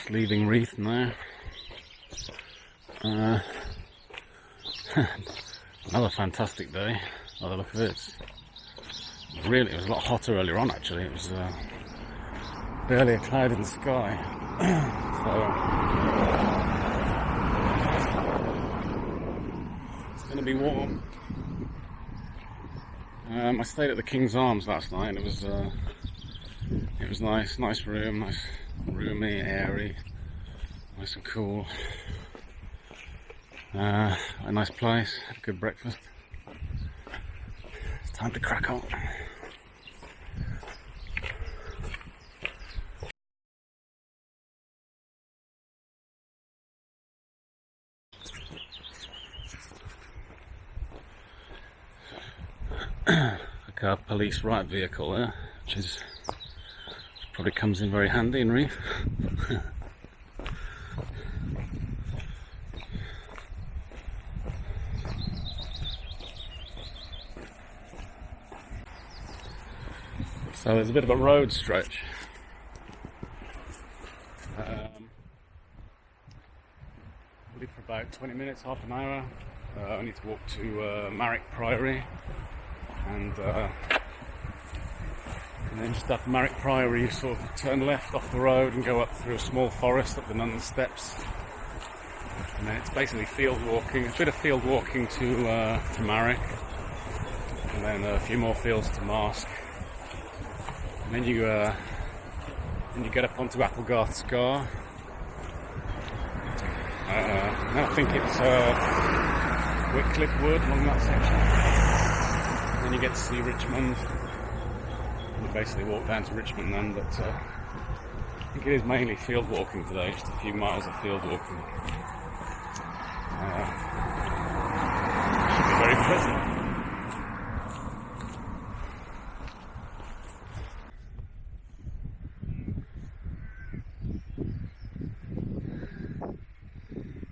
Just leaving Reeth now. Another fantastic day by the look of it. It was a lot hotter earlier on actually. It was barely a cloud in the sky. So it's going to be warm. I stayed at the King's Arms last night and it was nice room, nice roomy, airy, nice and cool. A nice place, had a good breakfast. It's time to crack on. Like a police riot vehicle there, which probably comes in very handy in Reeth. So there's a bit of a road stretch. Leave for about 20 minutes, half an hour. I need to walk to Marrick Priory, and then just after Marrick Priory you sort of turn left off the road and go up through a small forest up the Nuns Steps, and then it's basically field walking, a bit of field walking to Marrick, and then a few more fields to Marsk. And then you get up onto Applegarth Scar. I think it's Whitcliffe Wood along that section. Then you get to see Richmond. And you basically walk down to Richmond then, but I think it is mainly field walking today, just a few miles of field walking. Should be very pleasant.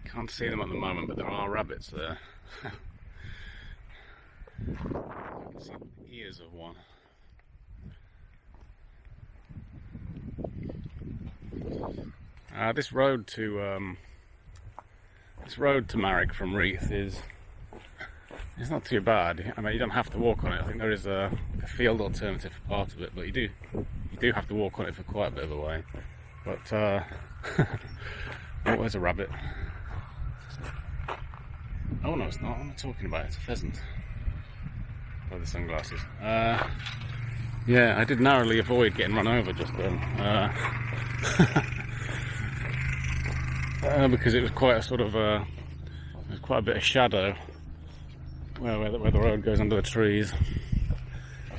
Can't see them at the moment, but there are rabbits there. You can see the ears of one. This road to Marrick from Reeth is not too bad. I mean, you don't have to walk on it. I think there is a field alternative for part of it, but you do have to walk on it for quite a bit of a way. But oh, there's a rabbit. Oh no, it's not. What am I talking about? It's a pheasant. By the sunglasses. Yeah, I did narrowly avoid getting run over just then. Because it was quite a sort of there was quite a bit of shadow where the road goes under the trees.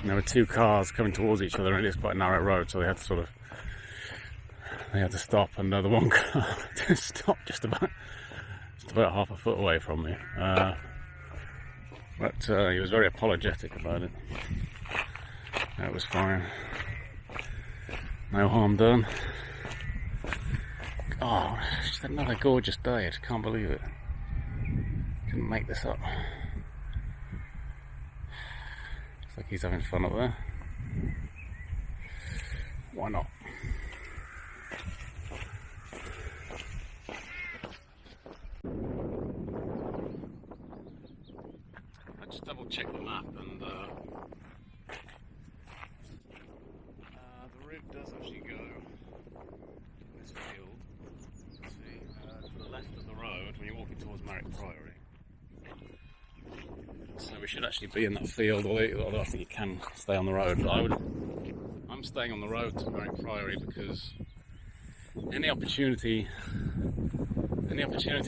And there were two cars coming towards each other, and it is quite a narrow road, so they had to stop, and the one car stopped just about half a foot away from me. But he was very apologetic about it. That was fine. No harm done. Oh, it's just another gorgeous day. I just can't believe it. Couldn't make this up. Looks like he's having fun up there. Why not? I just double checked the map, and the route does actually go in this field. See, to the left of the road when you're walking towards Marrick Priory. So we should actually be in that field, although I think you can stay on the road. But I'm staying on the road to Marrick Priory because any opportunity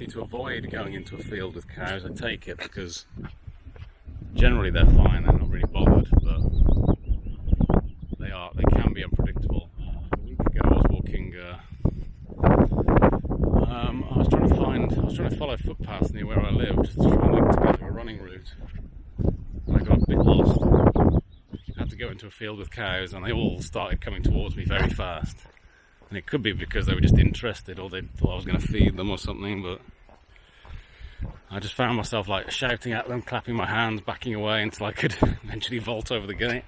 to avoid going into a field with cows, I take it, because generally they're fine, they're not really bothered, but they can be unpredictable. A week ago I was walking, I was trying to follow footpaths near where I lived to try and link together a running route. And I got a bit lost. I had to go into a field with cows and they all started coming towards me very fast. And it could be because they were just interested, or they thought I was going to feed them or something, but I just found myself like shouting at them, clapping my hands, backing away until I could eventually vault over the gate,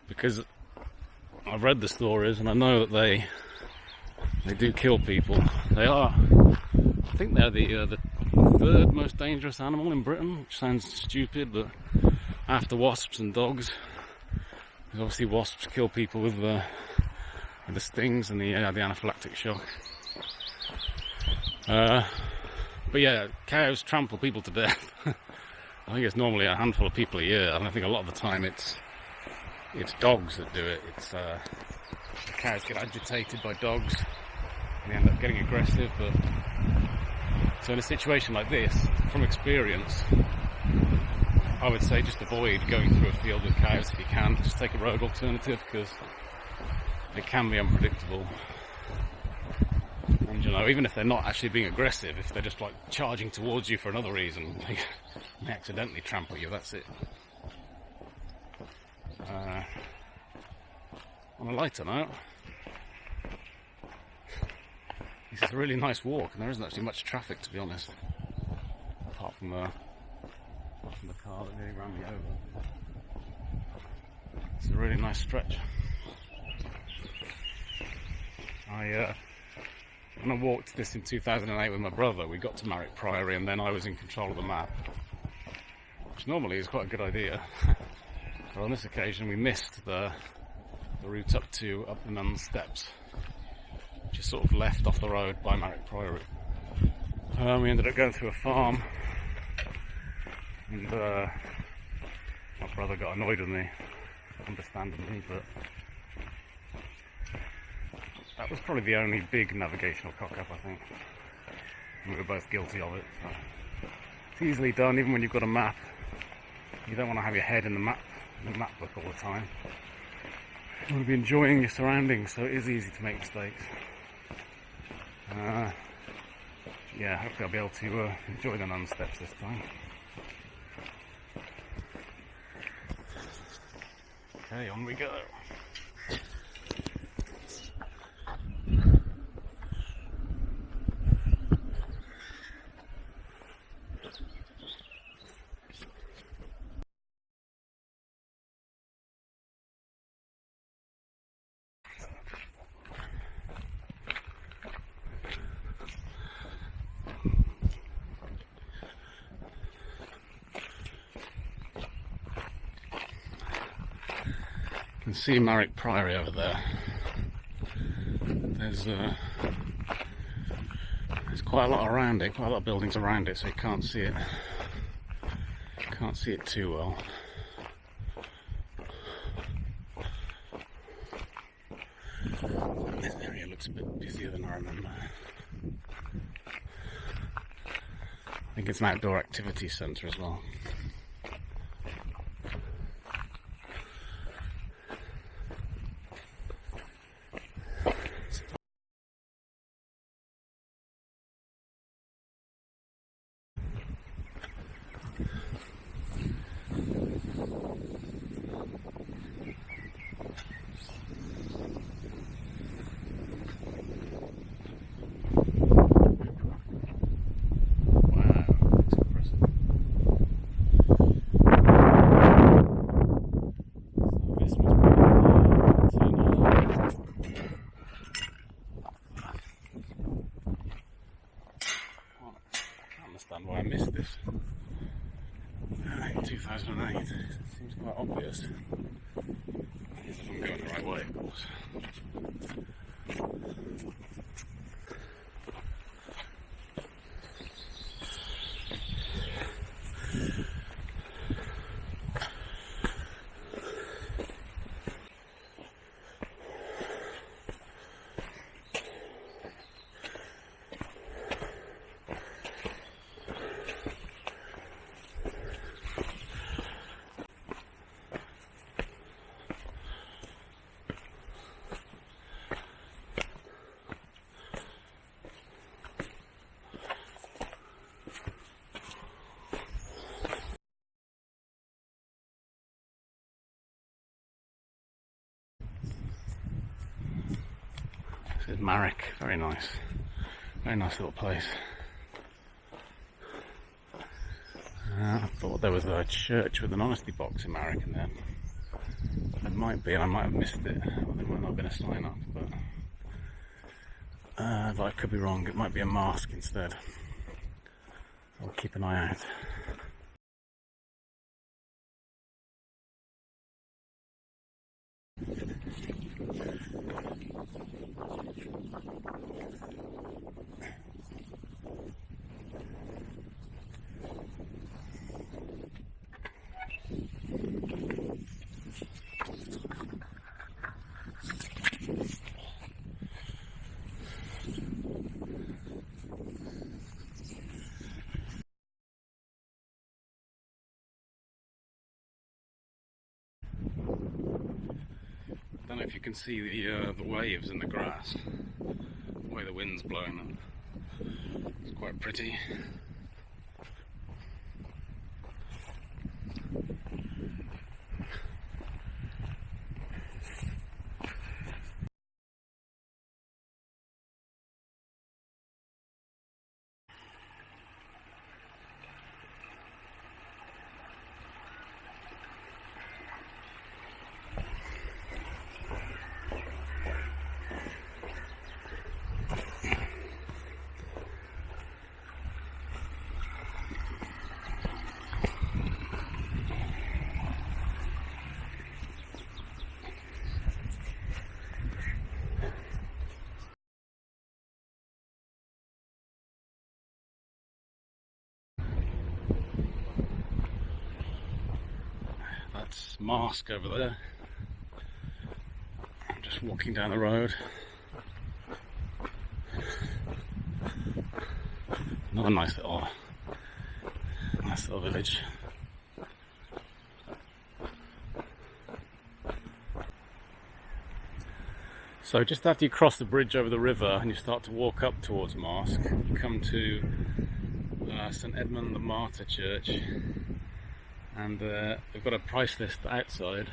because I've read the stories and I know that They do kill people. They are, I think they're the third most dangerous animal in Britain, which sounds stupid, but after wasps and dogs. Because obviously wasps kill people with the stings and the anaphylactic shock. But yeah, cows trample people to death. I think it's normally a handful of people a year, and I think a lot of the time it's dogs that do it. It's cows get agitated by dogs and they end up getting aggressive. But so in a situation like this, from experience, I would say just avoid going through a field with cows if you can. Just take a road alternative, because it can be unpredictable. And you know, even if they're not actually being aggressive, if they're just like charging towards you for another reason, they accidentally trample you, that's it. On a lighter note, this is a really nice walk, and there isn't actually much traffic, to be honest, apart from the car that nearly ran me over. It's a really nice stretch. When I walked this in 2008 with my brother, we got to Marrick Priory, and then I was in control of the map, which normally is quite a good idea. But on this occasion we missed the route up the Nuns Steps, which is sort of left off the road by Marrick Priory. We ended up going through a farm, and my brother got annoyed with me, understandably, but that was probably the only big navigational cock-up, I think. And we were both guilty of it. So it's easily done, even when you've got a map. You don't want to have your head in the map book all the time. You want to be enjoying your surroundings, so it is easy to make mistakes. Yeah, hopefully I'll be able to enjoy the Nun Steps this time. Okay, on we go. You can see Marrick Priory over there. There's quite a lot around it, quite a lot of buildings around it, so you can't see it. Can't see it too well. This area looks a bit busier than I remember. I think it's an outdoor activity centre as well. Why I missed this in 2008. It seems quite obvious. If I'm going the right way, of course. This is Marrick, very nice little place. I thought there was a church with an honesty box in Marrick, and then there might be, and I might have missed it. Well, there might not have been a sign up, but but I could be wrong, it might be a mask instead. I'll keep an eye out. I don't know if you can see the waves in the grass, the way the wind's blowing them. It's quite pretty. That's Mask over there. I'm just walking down the road. Another nice little village. So just after you cross the bridge over the river and you start to walk up towards Mask, you come to St Edmund the Martyr Church, and they've got a price list outside.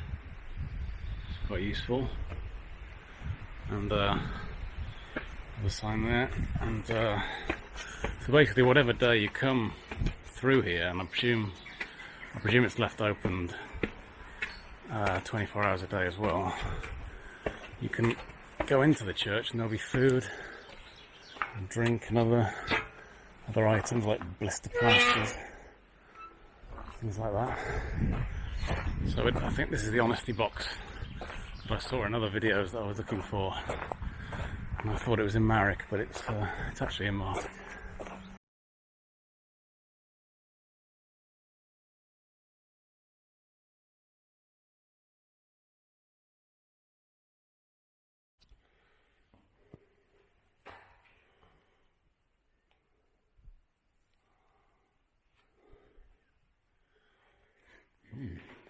It's quite useful, and there's a sign there. And so basically, whatever day you come through here, and I presume it's left open 24 hours a day as well, you can go into the church and there'll be food and drink and other items like blister plasters, things like that. So I think this is the honesty box that I saw in other videos that I was looking for, and I thought it was in Marrick, but it's actually in Mark.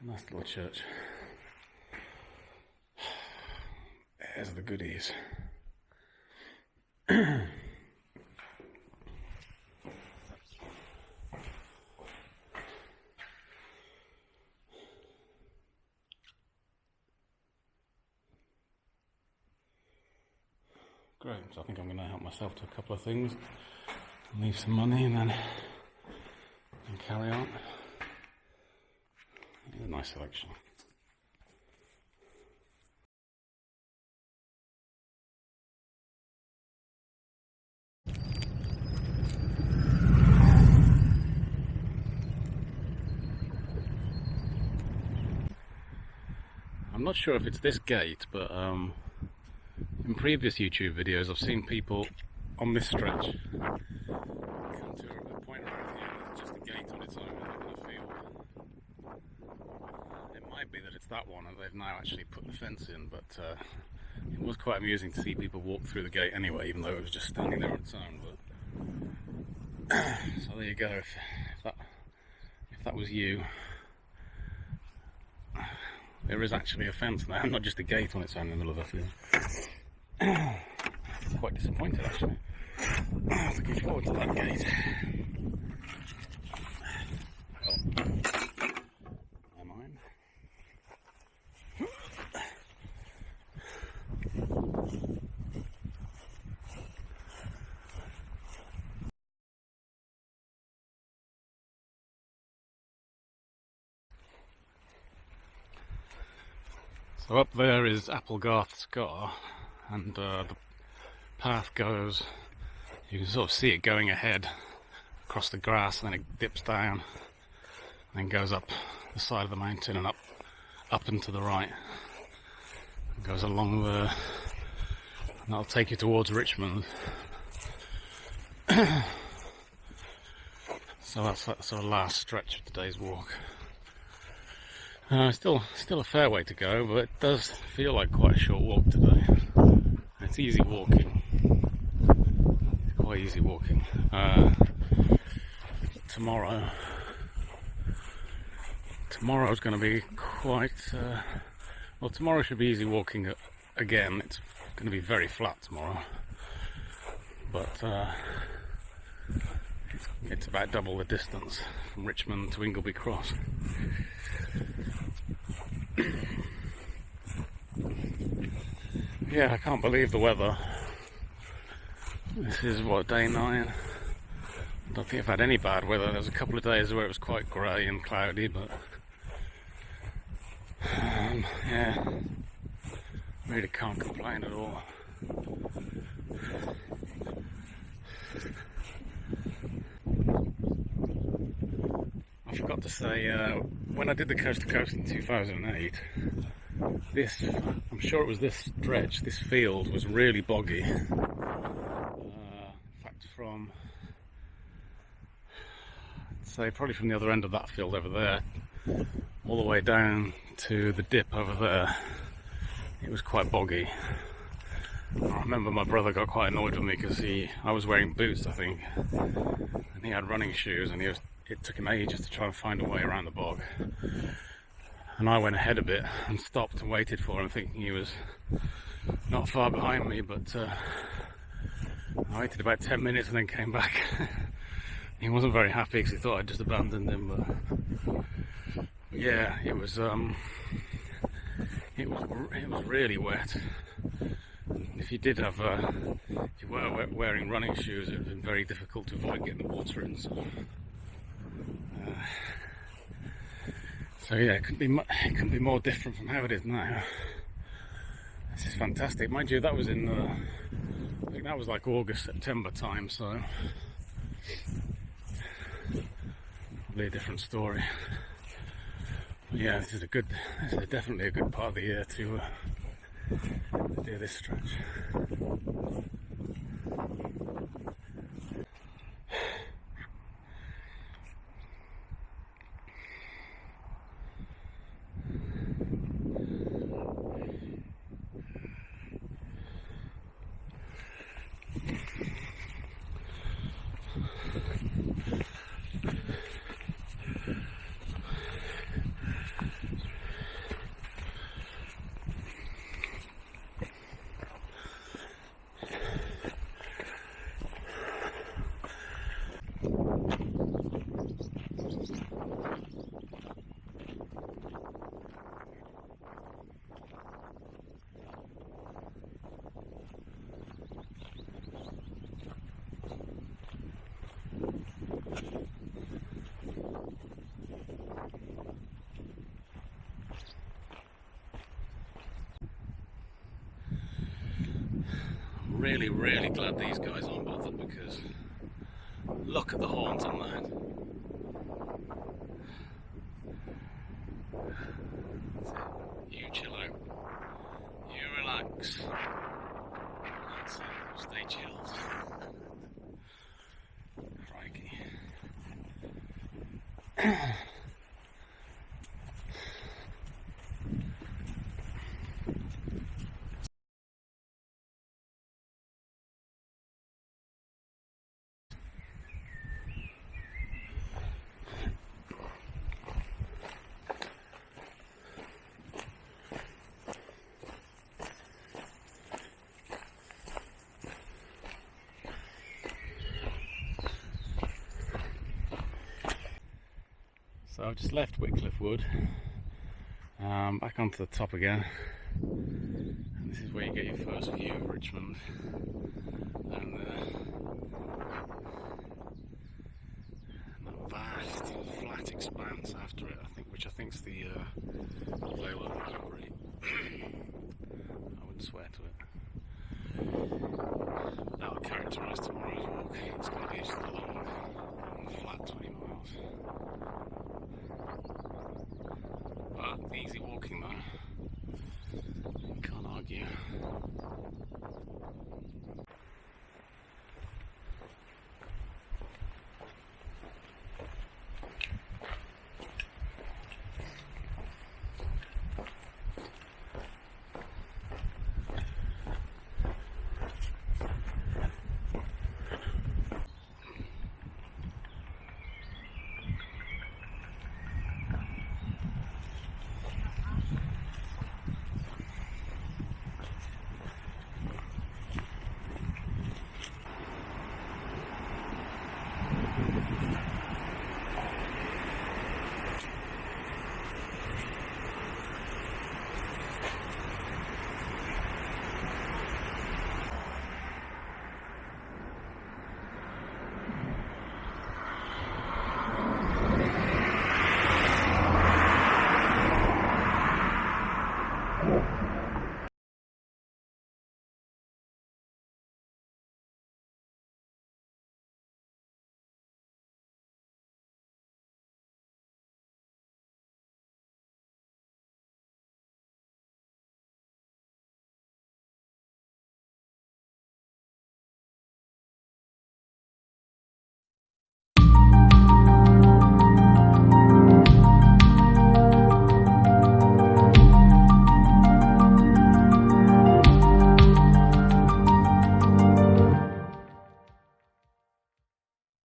Nice little church. There's the goodies. Great, so I think I'm going to help myself to a couple of things, leave some money and then carry on. A nice selection. I'm not sure if it's this gate, but in previous YouTube videos I've seen people on this stretch come to a point around here with just a gate on its own in a field. It might be that it's that one and they've now actually put the fence in, but it was quite amusing to see people walk through the gate anyway, even though it was just standing there on its own. But so there you go. If that was you, there is actually a fence now, not just a gate on its own in the middle of the field. Quite disappointed actually. Looking forward to that gate. Oh, never mind. So up there is Applegarth Scar, and the path goes, you can sort of see it going ahead across the grass, and then it dips down and then goes up the side of the mountain and up and to the right. It goes along there, and that'll take you towards Richmond. So that's the sort of last stretch of today's walk. Still a fair way to go, but it does feel like quite a short walk today. It's easy walking. It's quite easy walking. Tomorrow's going to be quite... well, tomorrow should be easy walking again. It's going to be very flat tomorrow. But it's about double the distance from Richmond to Ingleby Cross. Yeah, I can't believe the weather. This is what, day 9? I don't think I've had any bad weather. There's a couple of days where it was quite grey and cloudy, but yeah, really can't complain at all. I forgot to say, when I did the coast to coast in 2008, I'm sure it was this stretch, this field was really boggy. In fact, from, say, probably from the other end of that field over there, all the way down to the dip over there, it was quite boggy. I remember my brother got quite annoyed with me because I was wearing boots, I think, and he had running shoes, and it took him ages to try and find a way around the bog. And I went ahead a bit and stopped and waited for him, thinking he was not far behind me, but I waited about 10 minutes and then came back. He wasn't very happy because he thought I'd just abandoned him, but yeah, it was really wet. If you were wearing running shoes, it would have been very difficult to avoid getting the water in. So yeah, it couldn't be more different from how it is now. This is fantastic. Mind you, that was I think that was like August, September time, so probably a different story. But yeah, this is definitely a good part of the year to do this stretch. Really glad these guys aren't bothered, because look at the horns on that. You chill out. You relax. That's it. Stay chilled. Crikey. So I've just left Wycliffe Wood, back onto the top again, and this is where you get your first view of Richmond, down there, and that vast flat expanse after it, which I think's the